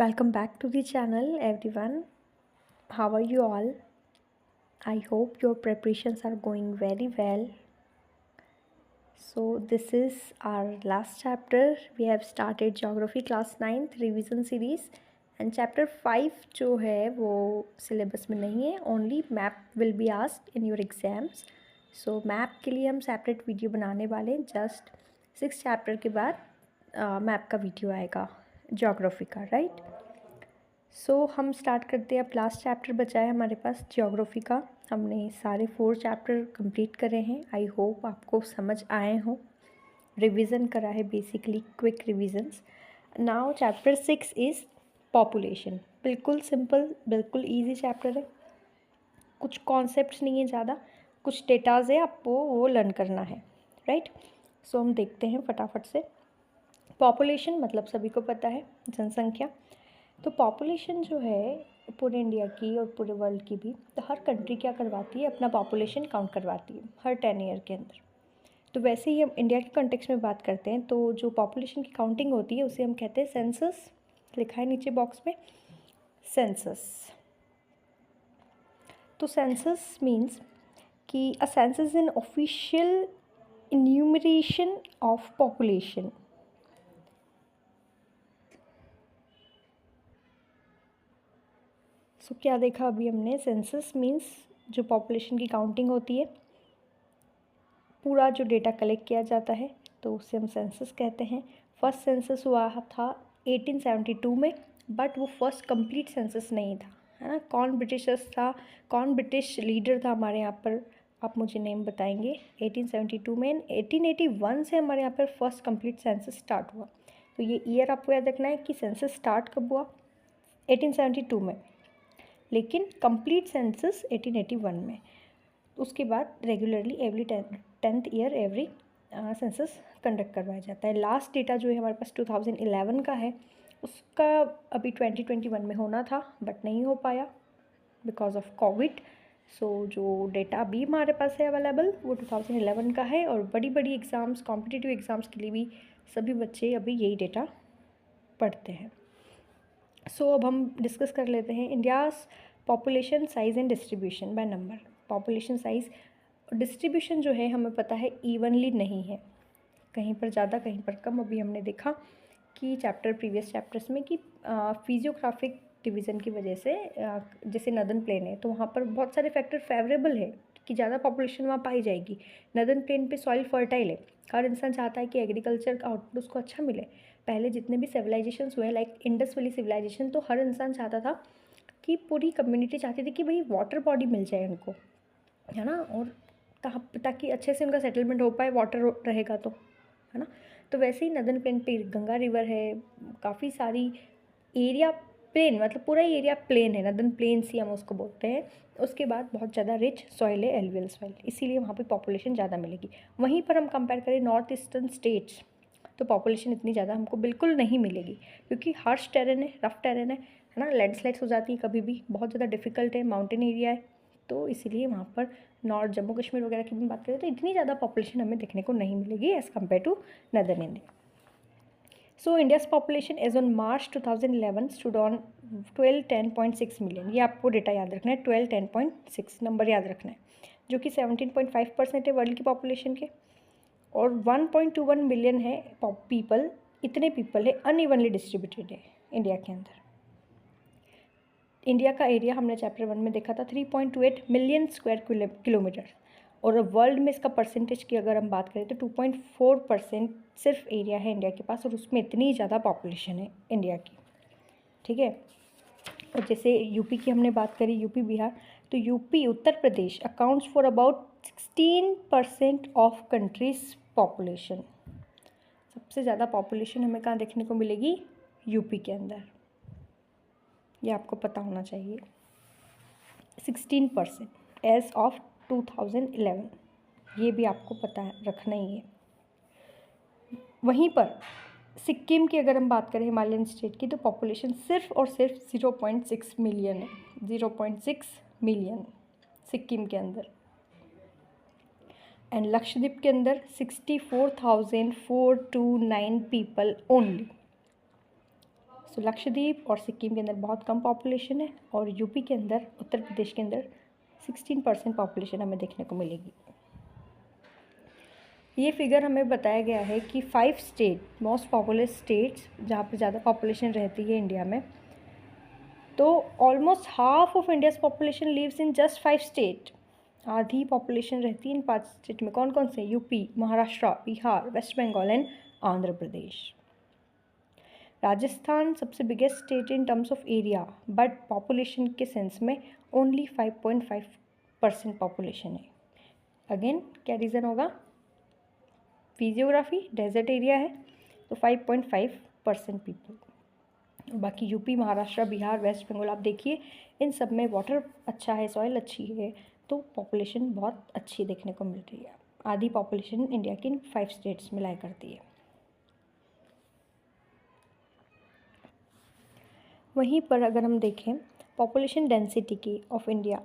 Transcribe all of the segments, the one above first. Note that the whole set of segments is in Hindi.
Welcome back to the channel, everyone. How are you all? I hope your preparations are going very well. So, this is our last chapter. We have started Geography Class 9th revision series and chapter 5 जो है वो syllabus में नहीं है. Only map will be asked in your exams. So, map के लिए हम separate video बनाने वाले हैं. Just 6 chapter के बाद map का video आएगा geography का, right? सो हम स्टार्ट करते हैं. अब लास्ट चैप्टर बचा है हमारे पास ज्योग्राफी का. हमने सारे 4 चैप्टर कंप्लीट करे हैं. आई होप आपको समझ आए हों. रिवीजन करा है, basically quick revisions. Now chapter 6 is population. बिल्कुल सिंपल, बिल्कुल इजी चैप्टर है. कुछ कॉन्सेप्ट्स नहीं है ज़्यादा, कुछ डेटाज है, आपको वो लर्न करना है, राइट. सो हम देखते हैं फटाफट से. पॉपुलेशन मतलब सभी को पता है, जनसंख्या. तो पॉपुलेशन जो है पूरे इंडिया की और पूरे वर्ल्ड की भी, तो हर कंट्री क्या करवाती है, अपना पॉपुलेशन काउंट करवाती है हर 10 ईयर के अंदर. तो वैसे ही हम इंडिया के कॉन्टेक्स्ट में बात करते हैं तो जो पॉपुलेशन की काउंटिंग होती है उसे हम कहते हैं सेंसस. लिखा है नीचे बॉक्स में सेंसस. तो सेंसस मीन्स कि a census in official enumeration of population. So क्या देखा अभी हमने, सेंसस मीन्स जो पॉपुलेशन की काउंटिंग होती है, पूरा जो डेटा कलेक्ट किया जाता है तो उसे हम सेंसस कहते हैं. फर्स्ट सेंसस हुआ था 1872 में, बट वो फर्स्ट कंप्लीट सेंसस नहीं था, है ना. कौन ब्रिटिशर्स था, कौन ब्रिटिश लीडर था हमारे यहाँ पर, आप मुझे नेम बताएंगे. 1872 में. 1881 से हमारे यहाँ पर फर्स्ट कंप्लीट सेंसस स्टार्ट हुआ. तो ये ईयर आपको याद रखना है कि सेंसस स्टार्ट कब हुआ, 1872 में, लेकिन कंप्लीट सेंसस 1881 में. उसके बाद regularly every 10th year every census conduct करवाया जाता है. लास्ट डेटा जो है हमारे पास 2011 का है, उसका अभी 2021 में होना था बट नहीं हो पाया बिकॉज ऑफ कोविड. सो जो डेटा अभी हमारे पास है अवेलेबल वो 2011 का है. और बड़ी बड़ी एग्ज़ाम्स, कॉम्पिटिटिव एग्ज़ाम्स के लिए भी सभी बच्चे अभी यही डेटा पढ़ते हैं. सो अब हम डिस्कस कर लेते हैं India's population size and distribution by number. Population size distribution जो है हमें पता है इवनली नहीं है, कहीं पर ज़्यादा कहीं पर कम. अभी हमने देखा कि प्रीवियस चैप्टर्स में कि फिजियोग्राफिक डिवीज़न की वजह से जैसे नदर्न प्लेन है तो वहाँ पर बहुत सारे फैक्टर फेवरेबल है कि ज़्यादा पॉपुलेशन वहाँ पाई जाएगी. नदर्न प्लेन पे सॉइल फर्टाइल है, हर इंसान चाहता है कि एग्रीकल्चर का आउटपुट उसको अच्छा मिले. पहले जितने भी सिविलाइजेशंस हुए लाइक इंडस वैली सिविलाइजेशन, तो हर इंसान चाहता था कि पूरी कम्युनिटी चाहती थी कि भाई वाटर बॉडी मिल जाए उनको, है ना, और ताकि अच्छे से उनका सेटलमेंट हो पाए, वाटर रहेगा तो, है ना. तो वैसे ही नदर्न प्लेन पे गंगा रिवर है, काफ़ी सारी एरिया प्लेन, मतलब पूरा ही एरिया प्लेन है, नदर्न प्लेन्स ही हम उसको बोलते हैं. उसके बाद बहुत ज़्यादा रिच सॉइल है, एलुवियल सॉइल, इसीलिए वहाँ पे पॉपुलेशन ज़्यादा मिलेगी. वहीं पर हम कंपेयर करें नॉर्थ ईस्टर्न स्टेट्स तो पॉपुलेशन इतनी ज़्यादा हमको बिल्कुल नहीं मिलेगी क्योंकि हार्श टेरेन है, रफ टेरेन है ना. लैंडस्लाइड्स हो जाती है कभी भी, बहुत ज़्यादा डिफिकल्ट है, माउंटेन एरिया है. तो इसीलिए वहाँ पर नॉर्थ जम्मू कश्मीर वगैरह की भी बात करें तो इतनी ज़्यादा पॉपुलेशन हमें देखने को नहीं मिलेगी as compare to northern India. So India's population as on March 2011 stood on 1210.6 million. ये आपको डेटा याद रखना है, 1210.6 नंबर याद रखना है, जो कि 17.5% है वर्ल्ड की पॉपुलेशन के. और 1.21 मिलियन है पीपल, इतने पीपल है अनइवनली डिस्ट्रीब्यूटेड है इंडिया के अंदर. इंडिया का एरिया हमने चैप्टर 1 में देखा था 3.28 मिलियन स्क्वायर किलोमीटर. और वर्ल्ड में इसका परसेंटेज की अगर हम बात करें तो 2.4% सिर्फ एरिया है इंडिया के पास, और उसमें इतनी ज़्यादा पॉपुलेशन है इंडिया की, ठीक है. और जैसे यूपी की हमने बात करी, यूपी बिहार, तो UP Uttar Pradesh accounts for about 16% of countries population. सबसे ज़्यादा पॉपुलेशन हमें कहाँ देखने को मिलेगी, यूपी के अंदर. ये आपको पता होना चाहिए. 16% एज ऑफ 2011, ये भी आपको पता रखना ही है. वहीं पर सिक्किम की अगर हम बात करें, हिमालयन स्टेट की, तो पॉपुलेशन सिर्फ और सिर्फ 0.6 मिलियन है. 0.6 मिलियन सिक्किम के अंदर. एंड लक्षद्वीप के अंदर 64,429 पीपल ओनली. सो लक्षद्वीप और सिक्किम के अंदर बहुत कम पॉपुलेशन है, और यूपी के अंदर, उत्तर प्रदेश के अंदर 16% पॉपुलेशन हमें देखने को मिलेगी। ये फिगर हमें बताया गया है कि 5 स्टेट मोस्ट पॉपुलस स्टेट्स जहाँ पर ज़्यादा पॉपुलेशन रहती है इंडिया में, तो almost half of India's population lives in just 5 state. आधी पॉपुलेशन रहती है इन 5 स्टेट में। कौन कौन से? UP, Maharashtra, Bihar, West Bengal and Andhra Pradesh. राजस्थान सबसे biggest state in terms of area, but population के सेंस में ओनली 5.5% पॉपुलेशन है। अगेन क्या रीज़न होगा? फिजियोग्राफी, डेजर्ट एरिया है, तो 5.5% पीपल। बाकी यूपी, महाराष्ट्र, बिहार, वेस्ट बंगाल आप देखिए, इन सब में वाटर अच्छा है, सॉइल अच्छी है, तो पॉपुलेशन बहुत अच्छी देखने को मिल रही है। आधी पॉपुलेशन इंडिया की इन 5 स्टेट्स में लाया करती है। वहीं पर अगर हम देखें पॉपुलेशन डेंसिटी की of India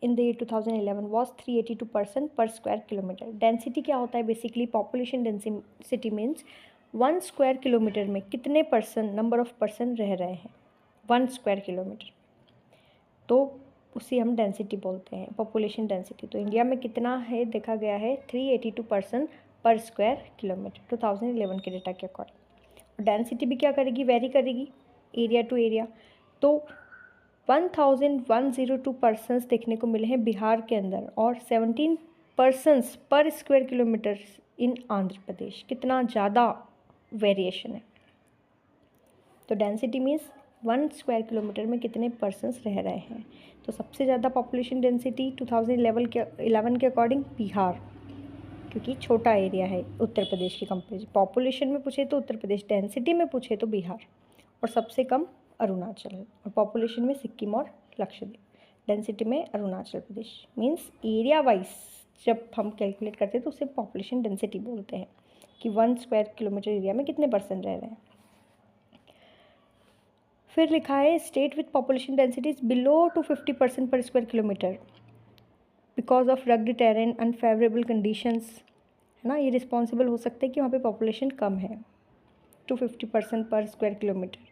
in the year 2011 was 382 person per square kilometre. Density क्या होता है? Basically population density means 1 square kilometre में कितने पर्सन, नंबर ऑफ पर्सन रह रहे हैं 1 स्क्वायर किलोमीटर, तो उसे हम डेंसिटी बोलते हैं, पॉपुलेशन डेंसिटी। तो इंडिया में कितना है देखा गया है? 382 पर्सन पर स्क्वायर किलोमीटर 2011 के डेटा के अकॉर्डिंग। डेंसिटी भी क्या करेगी? वेरी करेगी एरिया टू एरिया। तो 1102 पर्सन्स देखने को मिले हैं बिहार के अंदर, और 17 पर्सन्स पर स्क्वायर किलोमीटर इन आंध्र प्रदेश। कितना ज़्यादा वेरिएशन है। तो डेंसिटी मीन्स 1 स्क्वायर किलोमीटर में कितने पर्सन्स रह रहे हैं। तो सबसे ज़्यादा पॉपुलेशन डेंसिटी 2011 के अकॉर्डिंग बिहार, क्योंकि छोटा एरिया है उत्तर प्रदेश के कंपेरिजन। पॉपुलेशन में पूछे तो उत्तर प्रदेश, डेंसिटी में पूछे तो बिहार, और सबसे कम अरुणाचल, और पॉपुलेशन में सिक्किम और लक्षद्वीप। डेंसिटी में Arunachal Pradesh. Means area wise जब हम कैलकुलेट करते हैं तो उसे पॉपुलेशन डेंसिटी बोलते हैं कि 1 स्क्वायर किलोमीटर एरिया में कितने पर्सन रह रहे हैं। फिर लिखा है state with population densities below two 50% per square kilometre because of rugged terrain, unfavourable conditions, है ना, ये रिस्पॉन्सिबल हो सकते हैं कि वहाँ पे पॉपुलेशन कम है 250% पर स्क्वायर किलोमीटर।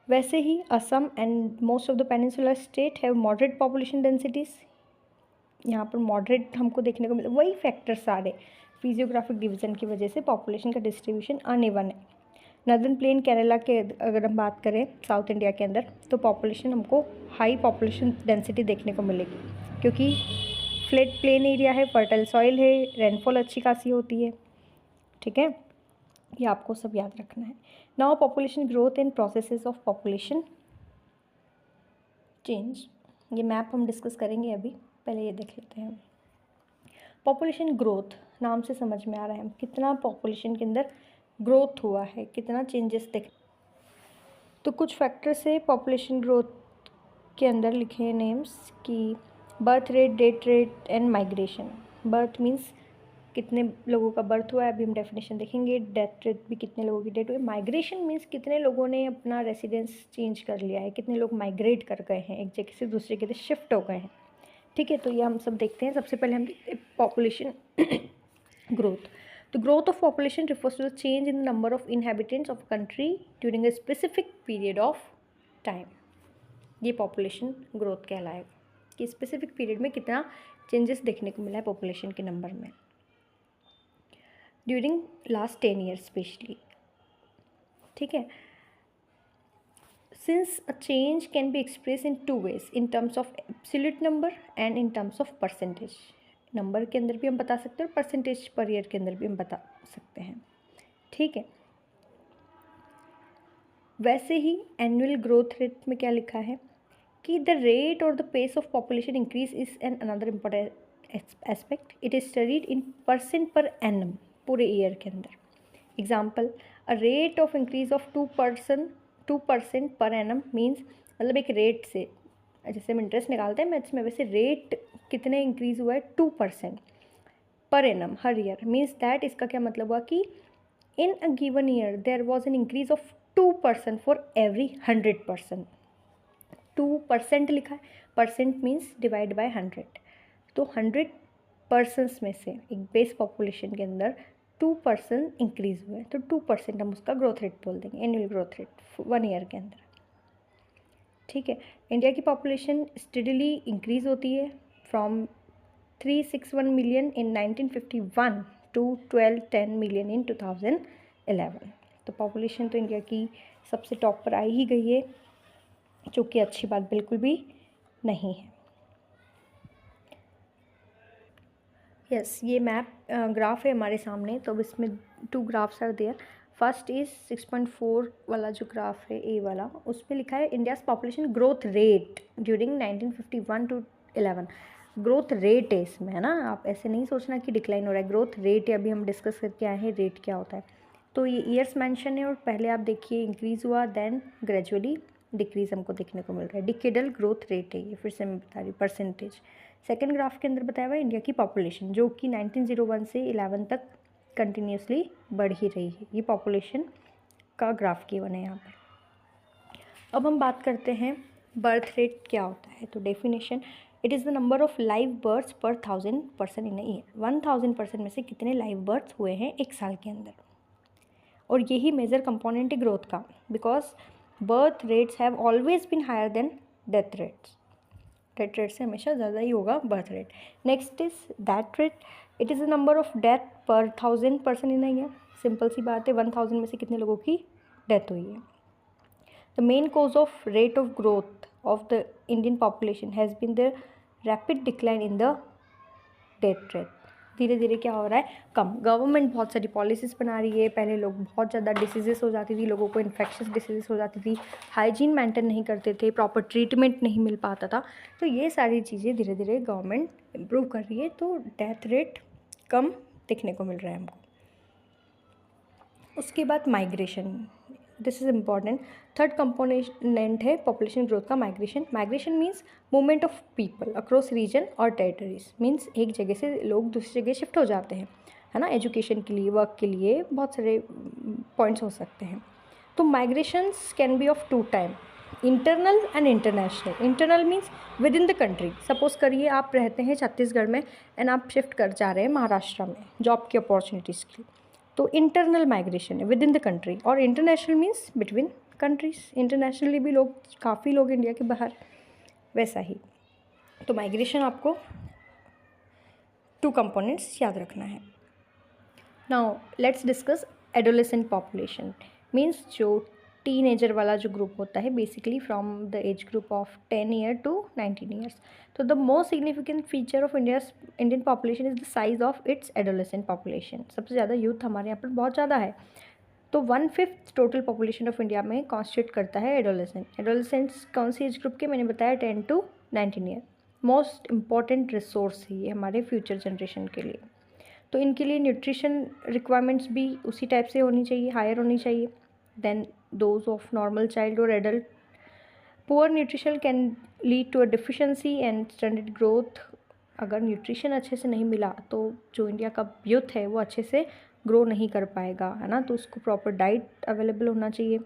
वैसे ही Assam and most of the peninsular state have moderate population densities. यहाँ पर मॉडरेट हमको देखने को मिले, वही फैक्टर सारे फिजियोग्राफिक डिवीज़न की वजह से पॉपुलेशन का डिस्ट्रीब्यूशन अनइवन है। नॉर्दर्न प्लेन केरला के अगर हम बात करें साउथ इंडिया के अंदर, तो पॉपुलेशन हमको हाई पॉपुलेशन डेंसिटी देखने को मिलेगी, क्योंकि फ्लैट प्लेन एरिया है, फर्टाइल सॉइल है, रेनफॉल अच्छी खासी होती है। ठीक है, ये आपको सब याद रखना है। Now population growth and processes of population change, ये मैप हम डिस्कस करेंगे अभी, पहले ये देख लेते हैं। पॉपुलेशन ग्रोथ नाम से समझ में आ रहा है कितना पॉपुलेशन के अंदर ग्रोथ हुआ है, कितना चेंजेस देख। तो कुछ फैक्टर्स से पॉपुलेशन ग्रोथ के अंदर लिखे हैं नेम्स कि birth rate, death rate and migration. Birth means कितने लोगों का बर्थ हुआ है, अभी हम डेफिनेशन देखेंगे। डेथ रेट भी कितने लोगों की डेथ हुई। माइग्रेशन मीन्स कितने लोगों ने अपना रेसिडेंस चेंज कर लिया है, कितने लोग माइग्रेट कर गए हैं, एक जगह से दूसरी जगह शिफ्ट हो गए हैं। ठीक है, तो ये हम सब देखते हैं। सबसे पहले हम देखते हैं पॉपुलेशन ग्रोथ। तो growth of population refers to the change in the number of inhabitants of country during a specific period of time. ये पॉपुलेशन ग्रोथ कहलाएगा कि स्पेसिफिक पीरियड में कितना चेंजेस देखने को मिला है पॉपुलेशन के नंबर में ड्यूरिंग लास्ट 10 ईयर्स स्पेशली। ठीक है, since a change can be express in 2 ways, in terms of absolute number and in terms of percentage. Number के अंदर भी हम बता सकते हैं और परसेंटेज पर ईयर के अंदर भी हम बता सकते हैं। ठीक है, वैसे ही एनुअल ग्रोथ रेट में क्या लिखा है कि द रेट और the pace of population increase is an another important aspect. It is studied in percent per annum, पूरे ईयर के अंदर। Example, a rate of increase of 2% per annum means, मतलब एक रेट से, जैसे हम इंटरेस्ट निकालते हैं मैथ्स में, वैसे रेट कितने इंक्रीज हुआ है 2% पर एनम हर ईयर। मीन्स दैट इसका क्या मतलब हुआ कि in a given year there was an increase of 2% for every 100%। 2% लिखा है, परसेंट मीन्स डिवाइड बाय 100। तो 100 पर्सन्स में से एक बेस पॉपुलेशन के अंदर 2% इंक्रीज़ हुआ है, तो 2% हम उसका ग्रोथ रेट बोल देंगे, एनुअल ग्रोथ रेट 1 ईयर के अंदर। ठीक है, इंडिया की पॉपुलेशन स्टेडली इंक्रीज़ होती है from 361 million in 1951 to 1210 million in 2011। तो पॉपुलेशन तो इंडिया की सबसे टॉप पर आई ही गई है, जो कि अच्छी बात बिल्कुल भी नहीं है। यस, ये मैप ग्राफ है हमारे सामने, तो अब इसमें 2 graphs are there. First is 6.4 वाला जो ग्राफ है, ए वाला, उस पर लिखा है India's population growth rate during 1951 to 11। Growth rate है इसमें, है ना, आप ऐसे नहीं सोचना कि डिक्लाइन हो रहा है, ग्रोथ रेट है। अभी हम डिस्कस करके आए हैं रेट क्या होता है। तो ये ईयर्स मेंशन है, और पहले आप देखिए इंक्रीज़ हुआ, देन ग्रेजुअली डिक्रीज़ हमको देखने को मिल रहा है। डिकेडल ग्रोथ रेट है ये, फिर से मैं बता रही हूँ, परसेंटेज। सेकेंड ग्राफ के अंदर बताया हुआ है इंडिया की पॉपुलेशन, जो कि 1901 से 11 तक कंटिन्यूसली बढ़ ही रही है। ये पॉपुलेशन का ग्राफ गिवन है यहाँ पर। अब हम बात करते हैं बर्थ रेट क्या होता है। तो definition, it is the number of live births per 1000 person in a year. 1000 person में से कितने लाइव बर्थ्स हुए हैं एक साल के अंदर, और यही मेजर कंपोनेंट है ग्रोथ का, because birth rates have always been higher than death rates. Death rate से हमेशा ज़्यादा ही होगा birth rate. Next is that rate, it is the number of death per 1000 person in a year. Simple सी बात है, 1000 में से कितने लोगों की डेथ हुई है। The main cause of rate of growth of the Indian population has been the rapid decline in the death rate. धीरे धीरे क्या हो रहा है, कम। गवर्नमेंट बहुत सारी पॉलिसीज़ बना रही है। पहले लोग बहुत ज़्यादा डिसीजेस हो जाती थी, लोगों को इन्फेक्शस डिसीजेस हो जाती थी, हाइजीन मेंटेन नहीं करते थे, प्रॉपर ट्रीटमेंट नहीं मिल पाता था। तो ये सारी चीज़ें धीरे धीरे गवर्नमेंट इम्प्रूव कर रही है, तो डेथ रेट कम देखने को मिल रहा है हमको। उसके बाद migration, this is important. Third component है पॉपुलेशन ग्रोथ का, migration. Migration means movement of people across region और टेरिटरीज। मीन्स एक जगह से लोग दूसरी जगह शिफ्ट हो जाते हैं, है ना, एजुकेशन के लिए, वर्क के लिए, बहुत सारे पॉइंट्स हो सकते हैं। तो migrations can be of 2 type, internal and international. Internal means with in the country. Suppose करिए आप रहते हैं छत्तीसगढ़ में एंड आप शिफ्ट कर जा रहे हैं महाराष्ट्र में जॉब की अपॉर्चुनिटीज़ के लिए, तो इंटरनल माइग्रेशन है विद इन द कंट्री। और international means between countries, internationally भी लोग, काफ़ी लोग इंडिया के बाहर, वैसा ही। तो माइग्रेशन आपको 2 कंपोनेंट्स याद रखना है। Now let's discuss adolescent population. Means जो टीनेजर वाला जो ग्रुप होता है, basically from the age group of 10 year to 19 years. तो the most significant feature of Indian population is the size of its adolescent population. सबसे ज़्यादा यूथ हमारे यहाँ पर बहुत ज़्यादा है। तो 1/5 टोटल पॉपुलेशन ऑफ इंडिया में कॉन्स्टिट्यूट करता है एडोलेसेंट। एडोलेसेंट्स कौन सी एज ग्रुप के, मैंने बताया 10 to 19 year. Most important resource है ये हमारे फ्यूचर जनरेशन के लिए। तो इनके लिए न्यूट्रिशन रिक्वायरमेंट्स भी उसी टाइप से होनी चाहिए, हायर होनी चाहिए than those of normal child और adult. Poor nutrition can lead to a deficiency and standard growth. अगर न्यूट्रिशन अच्छे से नहीं मिला तो जो इंडिया का यूथ है वो अच्छे से ग्रो नहीं कर पाएगा, है ना। तो उसको प्रॉपर डाइट अवेलेबल होना चाहिए,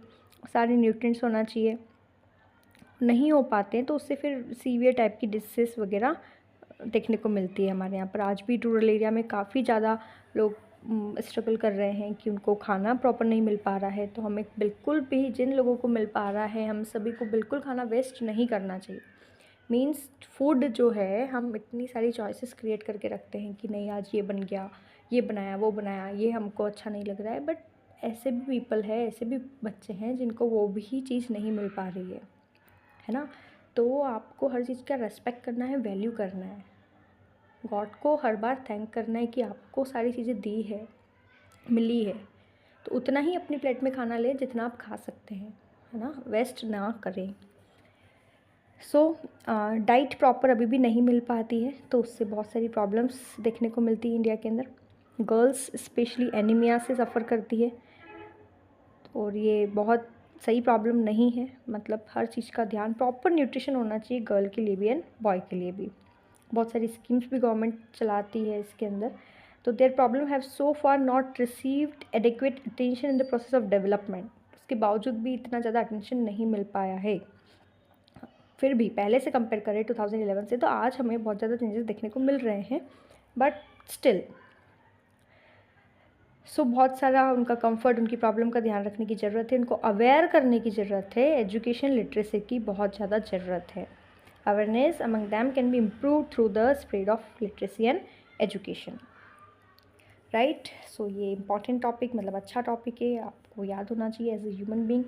सारे न्यूट्रिएंट्स होना चाहिए। नहीं हो पाते हैं तो उससे फिर सीवियर टाइप की डिसीज़ वगैरह देखने को मिलती है हमारे यहाँ पर। आज भी रूरल एरिया में काफ़ी ज़्यादा लोग स्ट्रगल कर रहे हैं कि उनको खाना प्रॉपर नहीं मिल पा रहा है। तो हमें बिल्कुल भी, जिन लोगों को मिल पा रहा है, हम सभी को बिल्कुल खाना वेस्ट नहीं करना चाहिए। मीन्स फूड जो है, हम इतनी सारी चॉइसेस क्रिएट करके रखते हैं कि नहीं आज ये बन गया, ये बनाया, वो बनाया, ये हमको अच्छा नहीं लग रहा है, बट ऐसे भी पीपल है, ऐसे भी बच्चे हैं जिनको वो भी चीज़ नहीं मिल पा रही है ना। तो आपको हर चीज़ का रेस्पेक्ट करना है, वैल्यू करना है, गॉड को हर बार थैंक करना है कि आपको सारी चीज़ें दी है, मिली है। तो उतना ही अपनी प्लेट में खाना लें जितना आप खा सकते हैं, है ना, वेस्ट ना करें। सो डाइट प्रॉपर अभी भी नहीं मिल पाती है, तो उससे बहुत सारी प्रॉब्लम्स देखने को मिलती है इंडिया के अंदर। गर्ल्स स्पेशली एनीमिया से सफ़र करती है, और ये बहुत सही प्रॉब्लम नहीं है। मतलब हर चीज़ का ध्यान, प्रॉपर न्यूट्रिशन होना चाहिए गर्ल के लिए भी एंड बॉय के लिए भी। बहुत सारी स्कीम्स भी गवर्नमेंट चलाती है इसके अंदर। तो their problem have so far not received adequate attention in the process of development. उसके बावजूद भी इतना ज़्यादा अटेंशन नहीं मिल पाया है। फिर भी पहले से कंपेयर करें 2011 से, तो आज हमें बहुत ज़्यादा चेंजेस देखने को मिल रहे हैं, बट स्टिल। सो बहुत सारा उनका कंफर्ट, उनकी प्रॉब्लम का ध्यान रखने की ज़रूरत है, उनको अवेयर करने की ज़रूरत है, एजुकेशन लिटरेसी की बहुत ज़्यादा ज़रूरत है। Awareness among them can be improve through the spread of literacy and education, right. So ये इंपॉर्टेंट टॉपिक, मतलब अच्छा टॉपिक है, आपको याद होना चाहिए as a human being.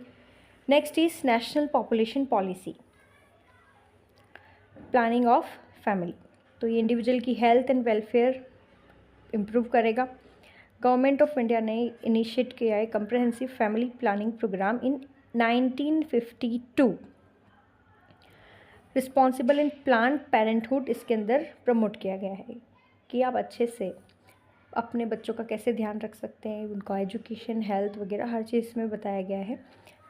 Next is national population policy, planning of family. तो ये इंडिविजुअल की हेल्थ एंड वेलफेयर इम्प्रूव करेगा। गवर्नमेंट ऑफ इंडिया ने इनिशिएट किया है comprehensive family planning programme in 1952। Responsible and planned parenthood इसके अंदर प्रमोट किया गया है कि आप अच्छे से अपने बच्चों का कैसे ध्यान रख सकते हैं, उनका एजुकेशन, हेल्थ वगैरह हर चीज़ में बताया गया है।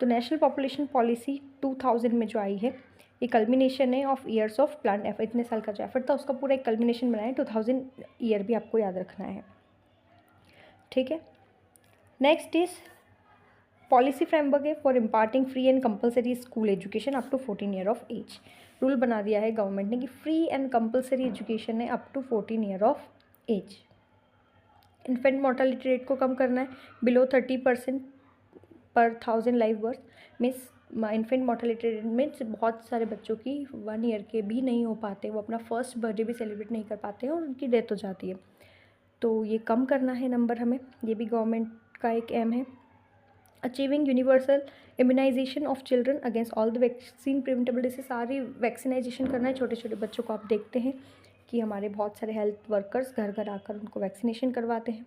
तो नेशनल पॉपुलेशन पॉलिसी 2000 में जो आई है, ये कल्मिनेशन है of years of plan effort. इतने साल का जो एफर्ट था उसका पूरा एक कल्मिनेशन बनाया है। 2000 ईयर भी आपको याद रखना है, ठीक है। नेक्स्ट इज पॉलिसी फ्रेमवर्क है for imparting free and compulsory school education up to 14 year of age. Rule बना दिया है गवर्नमेंट ने कि फ्री एंड कंपलसरी एजुकेशन है up to 14 year of age. Infant mortality rate को कम करना है below 30% per 1000 live birth. Means infant mortality rate means बहुत सारे बच्चों की 1 ईयर के भी नहीं हो पाते, वो अपना फर्स्ट बर्थडे भी सेलिब्रेट नहीं कर पाते हैं और उनकी डेथ हो जाती है। तो ये कम करना है नंबर हमें, ये भी गवर्नमेंट का एक एम है। Achieving universal immunisation of children against all the vaccine preventable disease. सारी वैक्सीनाइजेशन करना है छोटे छोटे बच्चों को। आप देखते हैं कि हमारे बहुत सारे हेल्थ वर्कर्स घर घर आकर उनको वैक्सीनेशन करवाते हैं।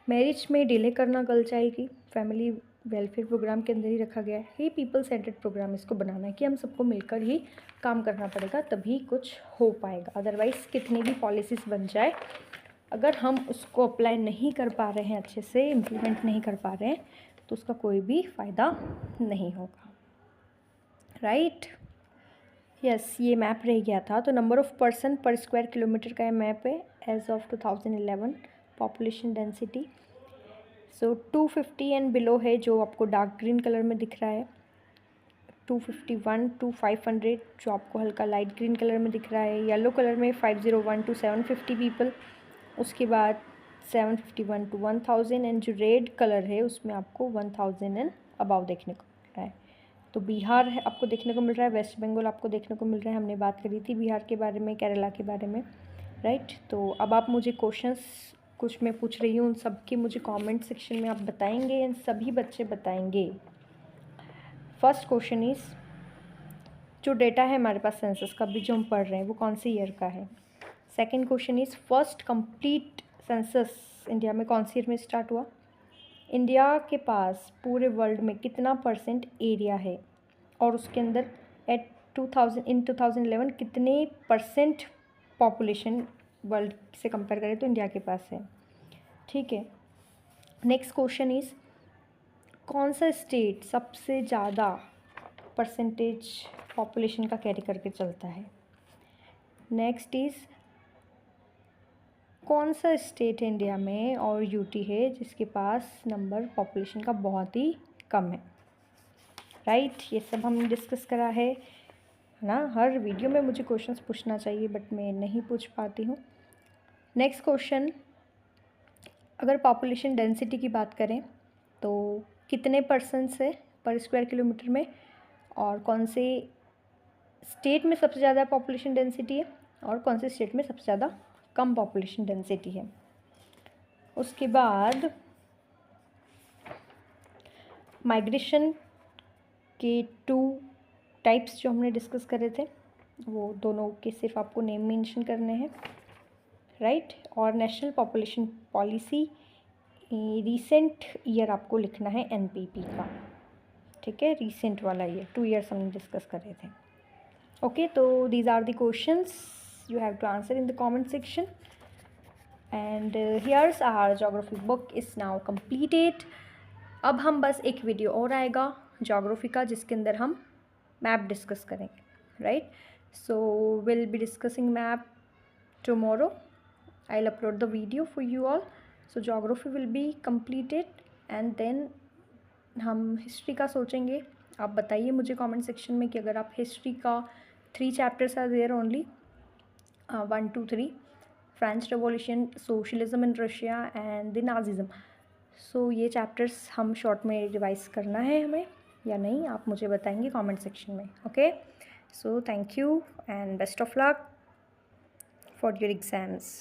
मैरिज में डिले करना गलत जाएगी, फैमिली वेलफेयर प्रोग्राम के अंदर ही रखा गया है। ये पीपल सेंटर्ड प्रोग्राम इसको बनाना है कि हम सबको मिलकर ही काम करना पड़ेगा, तभी कुछ हो पाएगा। अदरवाइज़ कितनी भी पॉलिसीज़ बन जाए, अगर हम उसको अप्लाई नहीं कर पा रहे हैं, अच्छे से इम्प्लीमेंट नहीं कर पा रहे हैं, तो उसका कोई भी फ़ायदा नहीं होगा, राइट। यस, ये मैप रह गया था। तो number of person per square kilometre का ये मैप है as of 2011। Population density so 250 and below है, जो आपको डार्क ग्रीन कलर में दिख रहा है। 251 टू 500 जो आपको हल्का लाइट ग्रीन कलर में दिख रहा है। येलो कलर में 501 टू 750 पीपल। उसके बाद 751 टू 1000 एंड जो रेड कलर है उसमें आपको 1000 एंड अबाव देखने को मिल रहा है। तो बिहार है आपको देखने को मिल रहा है, वेस्ट बंगाल आपको देखने को मिल रहा है। हमने बात करी थी बिहार के बारे में, केरला के बारे में, राइट। तो अब आप मुझे क्वेश्चंस कुछ मैं पूछ रही हूँ, उन सब की मुझे कमेंट सेक्शन में आप बताएंगे एंड सभी बच्चे बताएंगे। फर्स्ट क्वेश्चन इज़, जो डेटा है हमारे पास सेंसस का भी जो हम पढ़ रहे हैं वो कौन से ईयर का है। Second question is, first complete census India में कौन सी ईयर में स्टार्ट हुआ। इंडिया के पास पूरे वर्ल्ड में कितना परसेंट एरिया है और उसके अंदर एट 2011 कितने परसेंट पॉपुलेशन वर्ल्ड से कंपेयर करें तो इंडिया के पास है, ठीक है। नेक्स्ट क्वेश्चन इज़, कौन सा स्टेट सबसे ज़्यादा परसेंटेज पॉपुलेशन का कैरी करके चलता है। नेक्स्ट इज़, कौन सा स्टेट है इंडिया में और यूटी है जिसके पास नंबर पॉपुलेशन का बहुत ही कम है, राइट। ये सब हमने डिस्कस करा है ना। हर वीडियो में मुझे क्वेश्चंस पूछना चाहिए बट मैं नहीं पूछ पाती हूँ। नेक्स्ट क्वेश्चन, अगर पॉपुलेशन डेंसिटी की बात करें तो कितने परसेंट है पर स्क्वायर किलोमीटर में और कौन से स्टेट में सबसे ज़्यादा पॉपुलेशन डेंसिटी है और कौन से स्टेट में सबसे ज़्यादा कम पॉपुलेशन डेंसिटी है। उसके बाद माइग्रेशन के 2 टाइप्स जो हमने डिस्कस करे थे वो दोनों के सिर्फ आपको नेम मेंशन करने हैं, राइट। और national population policy recent year आपको लिखना है एनपीपी का, ठीक है, रीसेंट वाला ईयर, 2 ईयर्स हमने डिस्कस करे थे। ओके, तो these are the questions you have to answer in the comment section and here's our geography book is now completed। अब हम बस एक वीडियो और आएगा ज्योग्राफी का जिसके अंदर हम मैप डिस्कस करेंगे, right. So will be discussing map tomorrow। I'll upload the video for you all। so geography will be completed and then हम हिस्ट्री का सोचेंगे। आप बताइए मुझे कमेंट सेक्शन में कि अगर आप हिस्ट्री का 3 chapters are there only, 1 2 3, French revolution, socialism in Russia and the Nazism. So ये चैप्टर्स हम शॉर्ट में रिवाइज करना है हमें या नहीं, आप मुझे बताएंगे कमेंट सेक्शन में. Okay, so thank you and best of luck for your exams.